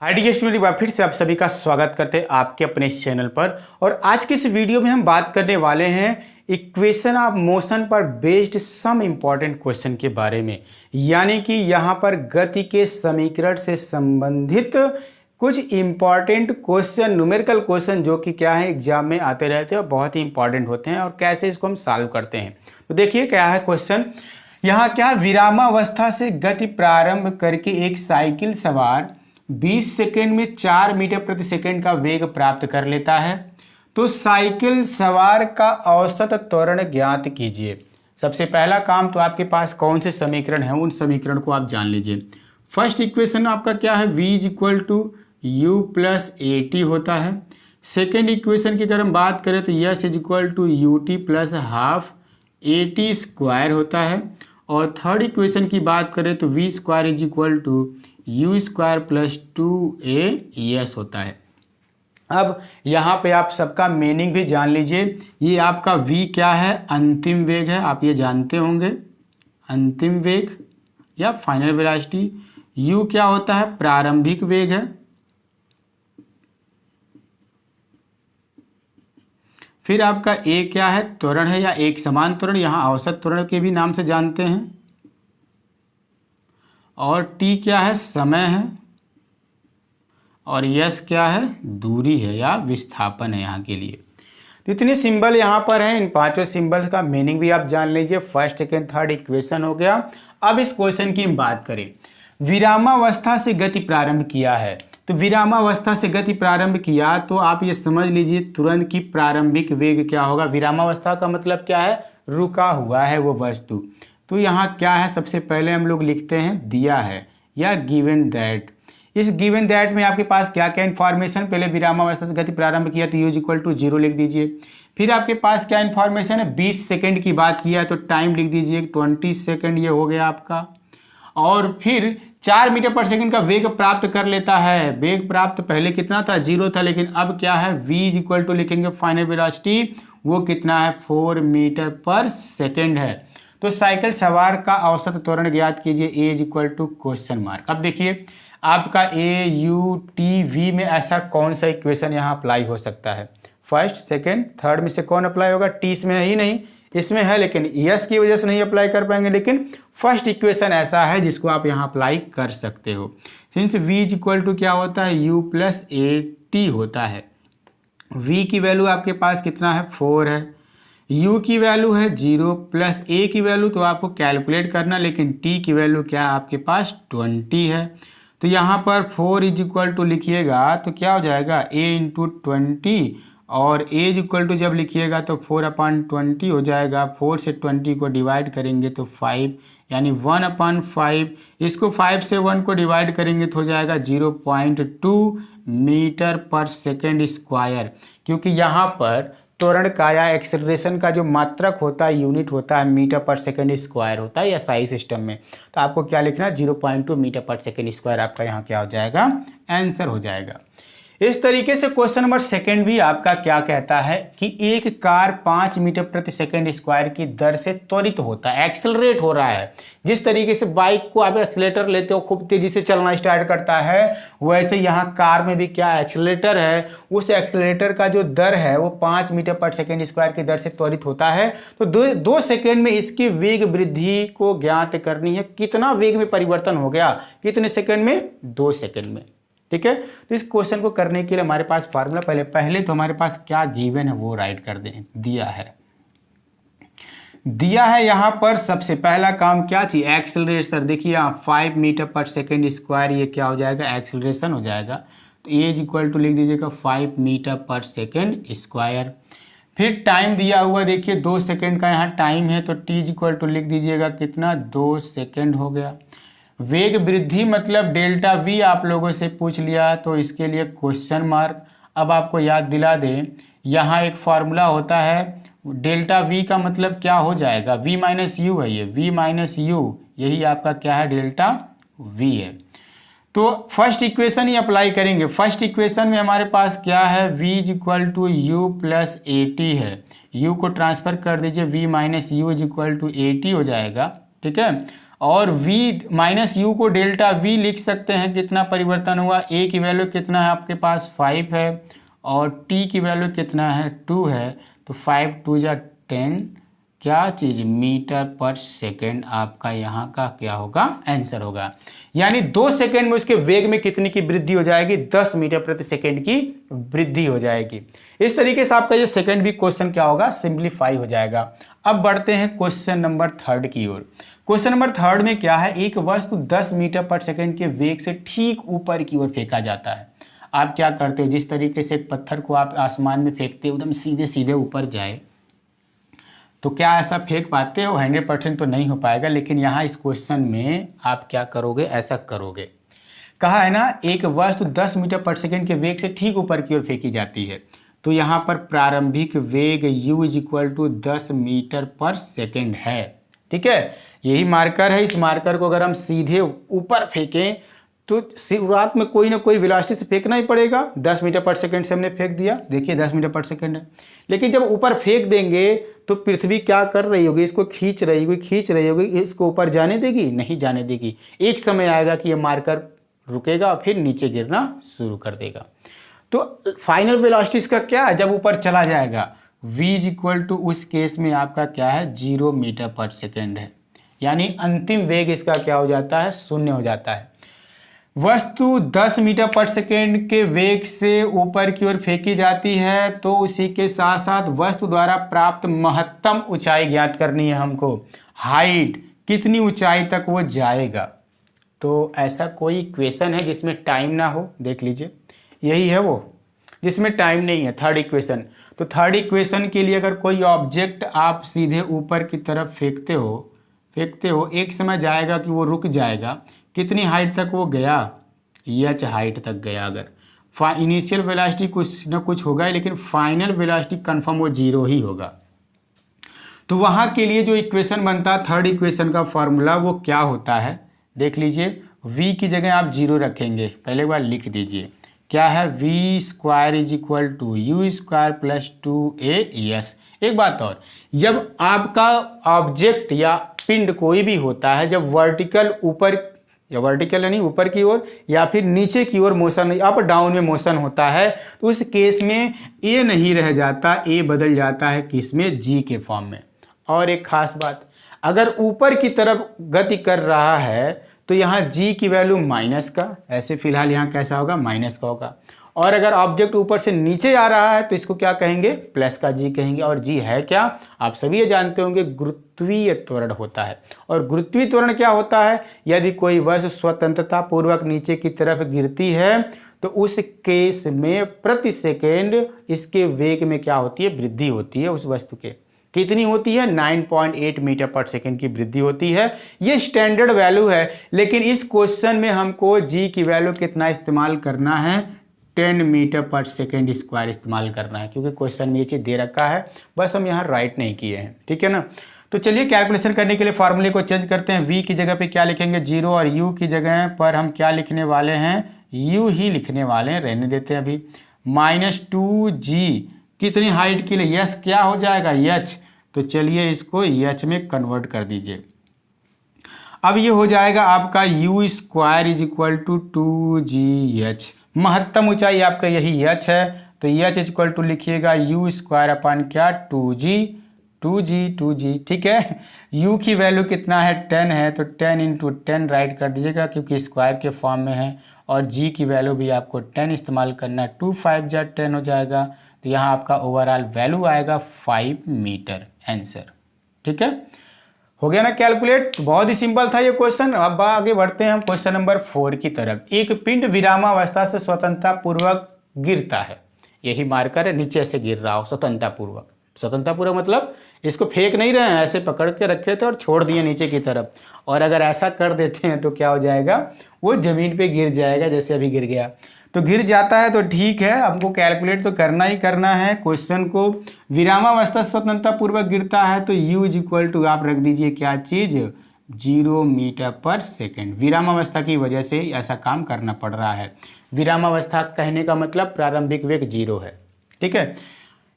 Hi dear student, एक बार फिर से आप सभी का स्वागत करते हैं आपके अपने इस चैनल पर। और आज की इस वीडियो में हम बात करने वाले हैं इक्वेशन ऑफ मोशन पर बेस्ड सम इम्पॉर्टेंट क्वेश्चन के बारे में। यानी कि यहाँ पर गति के समीकरण से संबंधित कुछ इम्पॉर्टेंट क्वेश्चन, न्यूमेरिकल क्वेश्चन जो कि क्या है एग्जाम में आते रहते हैं और बहुत ही इंपॉर्टेंट होते हैं, और कैसे इसको हम सॉल्व करते हैं। तो देखिए क्या है क्वेश्चन। यहाँ क्या, विरामावस्था से गति प्रारंभ करके एक साइकिल सवार 20 सेकेंड में 4 मीटर प्रति सेकेंड का वेग प्राप्त कर लेता है, तो साइकिल सवार का औसत त्वरण ज्ञात कीजिए। सबसे पहला काम तो आपके पास कौन से समीकरण है, उन समीकरण को आप जान लीजिए। फर्स्ट इक्वेशन आपका क्या है, v equal to u plus a t होता है। सेकेंड इक्वेशन की अगर हम बात करें तो s is equal to u t plus half a t square होता है। और थर्ड इक्वेशन की बात करें तो v square is equal to u square plus 2a होता है। अब यहाँ पे आप सबका मीनिंग भी जान लीजिए। ये आपका v क्या है, अंतिम वेग है, आप ये जानते होंगे, अंतिम वेग या फाइनल वेलोसिटी। u क्या होता है, प्रारंभिक वेग है। फिर आपका a क्या है, त्वरण है या एक समान त्वरण, यहाँ औसत त्वरण के भी नाम से जानते हैं। और t क्या है, समय है। और s क्या है, दूरी है या विस्थापन है यहाँ के लिए। तो इतने सिंबल यहाँ पर हैं, इन पांचों सिंबल का मीनिंग भी आप जान लीजिए। फर्स्ट सेकेंड थर्ड इक्वेशन हो गया। अब इस क्वेश्चन की हम बात करें, विरामावस्था से गति प्रारंभ किया है। तो विरामावस्था से गति प्रारंभ किया तो आप ये समझ लीजिए तुरंत की प्रारंभिक वेग क्या होगा। विरामावस्था का मतलब क्या है, रुका हुआ है वो वस्तु। तो यहाँ क्या है, सबसे पहले हम लोग लिखते हैं दिया है या गिवन दैट। इस गिवन दैट में आपके पास क्या क्या इन्फॉर्मेशन, पहले विरामावस्था से गति प्रारंभ किया तो यूज इक्वल टू 0 लिख दीजिए। फिर आपके पास क्या इन्फॉर्मेशन है, 20 सेकेंड की बात किया है तो टाइम लिख दीजिए 20 सेकेंड, ये हो गया आपका। और फिर 4 मीटर पर सेकंड का वेग प्राप्त कर लेता है। वेग प्राप्त पहले कितना था, 0 था, लेकिन अब क्या है, v इक्वल टू लिखेंगे फाइनल वेलोसिटी, वो कितना है, 4 मीटर पर सेकंड है। तो साइकिल सवार का औसत त्वरण ज्ञात कीजिए, a is equal to question mark. अब देखिए आपका a u t v में ऐसा कौन सा इक्वेशन यहाँ अप्लाई हो सकता है। फर्स्ट सेकेंड थर्ड में से कौन अप्लाई होगा, t इसमें ही नहीं, इसमें है लेकिन यस की वजह से नहीं अप्लाई कर पाएंगे। लेकिन फर्स्ट इक्वेशन ऐसा है जिसको आप यहाँ अप्लाई कर सकते हो। सिंस v इक्वल टू क्या होता है, u प्लस ए टी होता है। v की वैल्यू आपके पास कितना है, 4 है। u की वैल्यू है 0 प्लस a की वैल्यू तो आपको कैलकुलेट करना, लेकिन t की वैल्यू क्या है आपके पास 20 है। तो यहाँ पर 4 इज इक्वल टू लिखिएगा तो क्या हो जाएगा, a इंटू 20, और a इक्वल टू जब लिखिएगा तो 4/20 हो जाएगा। 4 से 20 को डिवाइड करेंगे तो 5, यानी 1/5। इसको 5 से 1 को डिवाइड करेंगे तो हो जाएगा 0.2 मीटर पर सेकेंड स्क्वायर। क्योंकि यहाँ पर त्वरण का या एक्सेलरेशन का जो मात्रक होता है, यूनिट होता है, मीटर पर सेकेंड स्क्वायर होता है या साई सिस्टम में। तो आपको क्या लिखना है, 0.2 मीटर पर सेकेंड स्क्वायर आपका यहाँ क्या हो जाएगा, आंसर हो जाएगा। इस तरीके से क्वेश्चन नंबर सेकंड भी आपका क्या कहता है कि एक कार 5 मीटर प्रति सेकंड स्क्वायर की दर से त्वरित होता है, एक्सेलरेट हो रहा है। जिस तरीके से बाइक को आप एक्सेलेटर लेते हो, खूब तेजी से चलना स्टार्ट करता है, वैसे यहाँ कार में भी क्या एक्सेलेटर है, उस एक्सेलेटर का जो दर है वो 5 मीटर पर सेकेंड स्क्वायर की दर से त्वरित होता है। तो 2 सेकेंड में इसकी वेग वृद्धि को ज्ञात करनी है। कितना वेग में परिवर्तन हो गया, कितने सेकेंड में, 2 सेकेंड में। ठीक है, तो इस क्वेश्चन को करने के लिए हमारे पास फार्मूला पहले तो हमारे पास क्या गिवन है वो राइट कर दें। दिया है यहाँ पर सबसे पहला काम क्या चाहिए, एक्सेलरेशन। देखिए यहाँ 5 मीटर पर सेकेंड स्क्वायर, ये क्या हो जाएगा, एक्सेलरेशन हो जाएगा। तो ए इज इक्वल टू लिख दीजिएगा 5 मीटर पर सेकेंड स्क्वायर। फिर टाइम दिया हुआ, देखिए 2 सेकेंड का यहाँ टाइम है, तो टी इज इक्वल टू लिख दीजिएगा कितना, 2 सेकेंड हो गया। वेग वृद्धि मतलब डेल्टा वी आप लोगों से पूछ लिया, तो इसके लिए क्वेश्चन मार्क। अब आपको याद दिला दें, यहाँ एक फार्मूला होता है, डेल्टा वी का मतलब क्या हो जाएगा, वी माइनस यू है, ये वी माइनस यू, यही आपका क्या है, डेल्टा वी है। तो फर्स्ट इक्वेशन ही अप्लाई करेंगे। फर्स्ट इक्वेशन में हमारे पास क्या है, v is equal to u plus a t है। u को ट्रांसफर कर दीजिए, v minus u is equal to a t हो जाएगा। ठीक है, और v माइनस यू को डेल्टा v लिख सकते हैं, कितना परिवर्तन हुआ, a की वैल्यू कितना है आपके पास 5 है और t की वैल्यू कितना है 2 है, तो 5 2 जा 10 क्या चीज़ मीटर पर सेकेंड आपका यहाँ का क्या होगा आंसर होगा। यानी 2 सेकेंड में उसके वेग में कितनी की वृद्धि हो जाएगी, 10 मीटर प्रति सेकेंड की वृद्धि हो जाएगी। इस तरीके से आपका ये सेकेंड भी क्वेश्चन क्या होगा सिंप्लीफाई हो जाएगा। अब बढ़ते हैं क्वेश्चन नंबर 3 की ओर। क्वेश्चन नंबर 3 में क्या है, एक वस्तु 10 मीटर पर सेकेंड के वेग से ठीक ऊपर की ओर फेंका जाता है। आप क्या करते हो, जिस तरीके से एक पत्थर को आप आसमान में फेंकते हो एकदम सीधे सीधे ऊपर जाए, तो क्या ऐसा फेंक पाते हो, 100% तो नहीं हो पाएगा। लेकिन यहाँ इस क्वेश्चन में आप क्या करोगे, ऐसा करोगे। कहा है ना एक वस्तु 10 मीटर पर सेकेंड के वेग से ठीक ऊपर की ओर फेंकी जाती है, तो यहाँ पर प्रारंभिक वेग u = 10 मीटर पर सेकेंड है। ठीक है, यही मार्कर है। इस मार्कर को अगर हम सीधे ऊपर फेंकें तो शुरुआत में कोई ना कोई वेलोसिटी से फेंकना ही पड़ेगा। 10 मीटर पर सेकेंड से हमने फेंक दिया, देखिए 10 मीटर पर सेकेंड है। लेकिन जब ऊपर फेंक देंगे तो पृथ्वी क्या कर रही होगी, इसको खींच रही होगी, इसको ऊपर जाने देगी, नहीं जाने देगी। एक समय आएगा कि ये मार्कर रुकेगा और फिर नीचे गिरना शुरू कर देगा। तो फाइनल वेलोसिटी इसका क्या है, जब ऊपर चला जाएगा v = उस केस में आपका क्या है 0 मीटर पर सेकेंड है। यानी अंतिम वेग इसका क्या हो जाता है, 0 हो जाता है। वस्तु 10 मीटर पर सेकेंड के वेग से ऊपर की ओर फेंकी जाती है, तो उसी के साथ साथ वस्तु द्वारा प्राप्त महत्तम ऊंचाई ज्ञात करनी है हमको। हाइट, कितनी ऊंचाई तक वो जाएगा। तो ऐसा कोई इक्वेशन है जिसमें टाइम ना हो, देख लीजिए यही है वो जिसमें टाइम नहीं है, थर्ड इक्वेशन। तो थर्ड इक्वेशन के लिए अगर कोई ऑब्जेक्ट आप सीधे ऊपर की तरफ फेंकते हो, एक समय जाएगा कि वो रुक जाएगा। कितनी हाइट तक वो गया, h हाइट तक गया। अगर इनिशियल वेलोसिटी कुछ ना कुछ होगा, लेकिन फाइनल वेलोसिटी कंफर्म वो 0 ही होगा। तो वहाँ के लिए जो इक्वेशन बनता है, थर्ड इक्वेशन का फॉर्मूला वो क्या होता है, देख लीजिए। v की जगह आप 0 रखेंगे, पहले एक बार लिख दीजिए क्या है, v² = u² + 2a s। एक बात और, जब आपका ऑब्जेक्ट या पिंड कोई भी होता है, जब वर्टिकल ऊपर या वर्टिकल यानी ऊपर की ओर या फिर नीचे की ओर मोशन, अप डाउन में मोशन होता है, तो उस केस में a नहीं रह जाता, a बदल जाता है किस में, g के फॉर्म में। और एक खास बात, अगर ऊपर की तरफ गति कर रहा है तो यहाँ g की वैल्यू माइनस का, ऐसे फिलहाल यहाँ कैसा होगा, माइनस का होगा। और अगर ऑब्जेक्ट ऊपर से नीचे आ रहा है तो इसको क्या कहेंगे, प्लस का g कहेंगे। और g है क्या, आप सभी ये जानते होंगे, गुरुत्वीय त्वरण होता है। और गुरुत्वीय त्वरण क्या होता है, यदि कोई वस्तु स्वतंत्रता पूर्वक नीचे की तरफ गिरती है तो उस केस में प्रति सेकेंड इसके वेग में क्या होती है, वृद्धि होती है। उस वस्तु के कितनी होती है, 9.8 मीटर पर सेकेंड की वृद्धि होती है। ये स्टैंडर्ड वैल्यू है, लेकिन इस क्वेश्चन में हमको g की वैल्यू कितना इस्तेमाल करना है, 10 मीटर पर सेकेंड स्क्वायर इस्तेमाल करना है, क्योंकि क्वेश्चन में ये चीज़ दे रखा है, बस हम यहाँ राइट नहीं किए हैं। ठीक है ना। तो चलिए कैलकुलेशन करने के लिए फार्मूले को चेंज करते हैं। v की जगह पे क्या लिखेंगे 0 और u की जगह पर हम क्या लिखने वाले हैं, u ही लिखने वाले हैं, रहने देते हैं अभी। -2g कितनी हाइट के लिए, यस क्या हो जाएगा h, तो चलिए इसको h में कन्वर्ट कर दीजिए। अब ये हो जाएगा आपका u² = 2gh। महत्तम ऊंचाई आपका यही h है, तो h = लिखिएगा u² अपन क्या 2g। ठीक है। u की वैल्यू कितना है, 10 है, तो 10 × 10 राइट कर दीजिएगा क्योंकि स्क्वायर के फॉर्म में है। और g की वैल्यू भी आपको 10 इस्तेमाल करना है, 2 5 जा 10 हो जाएगा। तो यहाँ आपका ओवरऑल वैल्यू आएगा 5 मीटर आंसर। ठीक है, हो गया ना कैलकुलेट। बहुत ही सिंपल था ये क्वेश्चन। अब आगे बढ़ते हैं हम क्वेश्चन नंबर 4 की तरफ। एक पिंड विरामावस्था से स्वतंत्रता पूर्वक गिरता है, यही मार्कर है, नीचे से गिर रहा हो स्वतंत्रता पूर्वक। स्वतंत्रता पूर्वक मतलब इसको फेंक नहीं रहे हैं, ऐसे पकड़ के रखे थे और छोड़ दिए नीचे की तरफ। और अगर ऐसा कर देते हैं तो क्या हो जाएगा, वो जमीन पे गिर जाएगा, जैसे अभी गिर गया। तो गिर जाता है तो ठीक है, हमको कैलकुलेट तो करना ही करना है क्वेश्चन को। विरामावस्था स्वतंत्रता पूर्वक गिरता है तो u = आप रख दीजिए क्या चीज़, 0 मीटर पर सेकेंड। विरामावस्था की वजह से ऐसा काम करना पड़ रहा है। विरामावस्था कहने का मतलब प्रारंभिक वेग 0 है। ठीक है,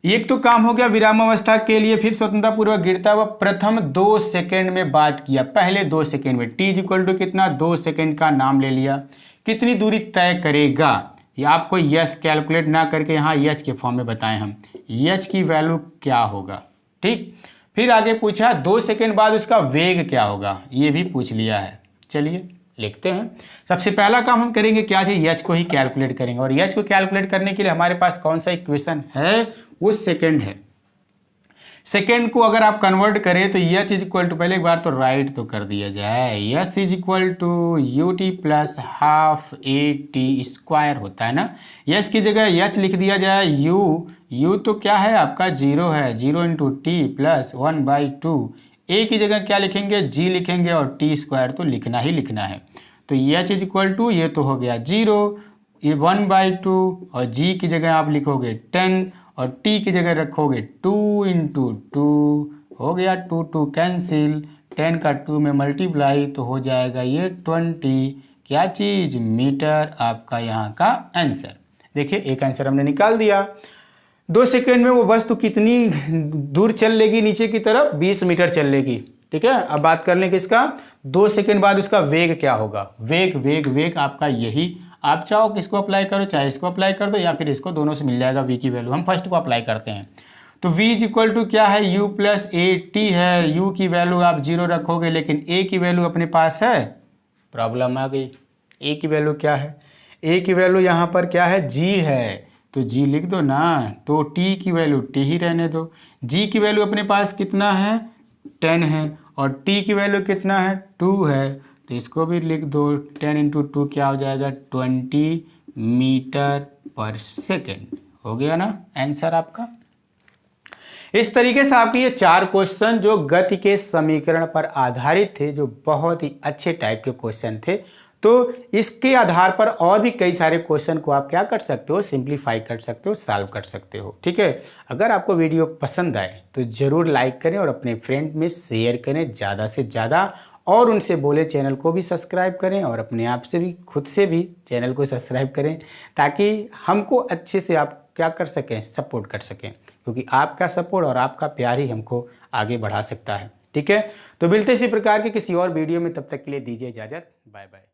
एक तो काम हो गया विराम अवस्था के लिए, फिर स्वतंत्रता पूर्वक गिरता हुआ प्रथम 2 सेकेंड में बात किया, पहले 2 सेकेंड में t इक्वल टू कितना 2 सेकेंड का नाम ले लिया, कितनी दूरी तय करेगा ये आपको यस कैलकुलेट ना करके यहाँ यच के फॉर्म में बताएं हम, यच की वैल्यू क्या होगा, ठीक। फिर आगे पूछा 2 सेकेंड बाद उसका वेग क्या होगा, ये भी पूछ लिया है। चलिए लिखते हैं। सबसे पहला काम हम करेंगे क्या है, यच को ही कैलकुलेट करेंगे, और यच को कैलकुलेट करने के लिए हमारे पास कौन सा इक्वेशन है, वो सेकेंड है। सेकेंड को अगर आप कन्वर्ट करें तो यच इज इक्वल टू, पहले एक बार तो राइट तो कर दिया जाए, s is equal to u t plus half a t square होता है ना। यस की जगह यच लिख दिया जाए, यू तो क्या है आपका 0 है, 0 इंटू टी प्लस 1/2, ए की जगह क्या लिखेंगे जी लिखेंगे, और टी स्क्वायर तो लिखना ही लिखना है। तो यच इज इक्वल टू ये तो हो गया 0, ये 1/2, और जी की जगह आप लिखोगे 10, और t की जगह रखोगे 2 इंटू 2, हो गया 2 कैंसिल, 10 का 2 में मल्टीप्लाई तो हो जाएगा ये 20 क्या चीज़ मीटर, आपका यहाँ का आंसर। देखिए एक आंसर हमने निकाल दिया। 2 सेकेंड में वो वस्तु कितनी दूर चल लेगी नीचे की तरफ, 20 मीटर चल लेगी, ठीक है। अब बात कर लें किसका, 2 सेकेंड बाद उसका वेग क्या होगा, वेग आपका यही, आप चाहो किसको अप्लाई करो, चाहे इसको अप्लाई कर दो या फिर इसको, दोनों से मिल जाएगा v की वैल्यू। हम फर्स्ट को अप्लाई करते हैं, तो v इज इक्वल टू क्या है, u प्लस ए टी है, u की वैल्यू आप 0 रखोगे, लेकिन a की वैल्यू अपने पास है, प्रॉब्लम आ गई। a की वैल्यू क्या है, a की वैल्यू यहाँ पर क्या है g है, तो g लिख दो ना, तो t की वैल्यू t ही रहने दो। g की वैल्यू अपने पास कितना है 10 है, और t की वैल्यू कितना है 2 है, तो इसको भी लिख दो, 10 इंटू 2 क्या हो जाएगा 20 मीटर पर सेकेंड, हो गया ना आंसर आपका। इस तरीके से आपके ये 4 क्वेश्चन जो गति के समीकरण पर आधारित थे, जो बहुत ही अच्छे टाइप के क्वेश्चन थे, तो इसके आधार पर और भी कई सारे क्वेश्चन को आप क्या कर सकते हो, सिंप्लीफाई कर सकते हो, सॉल्व कर सकते हो, ठीक है। अगर आपको वीडियो पसंद आए तो ज़रूर लाइक करें और अपने फ्रेंड में शेयर करें ज़्यादा से ज़्यादा, और उनसे बोले चैनल को भी सब्सक्राइब करें, और अपने आप से भी खुद से भी चैनल को सब्सक्राइब करें, ताकि हमको अच्छे से आप क्या कर सकें, सपोर्ट कर सकें, क्योंकि आपका सपोर्ट और आपका प्यार ही हमको आगे बढ़ा सकता है, ठीक है। तो मिलते इसी प्रकार के किसी और वीडियो में, तब तक के लिए दीजिए इजाज़त, बाय बाय।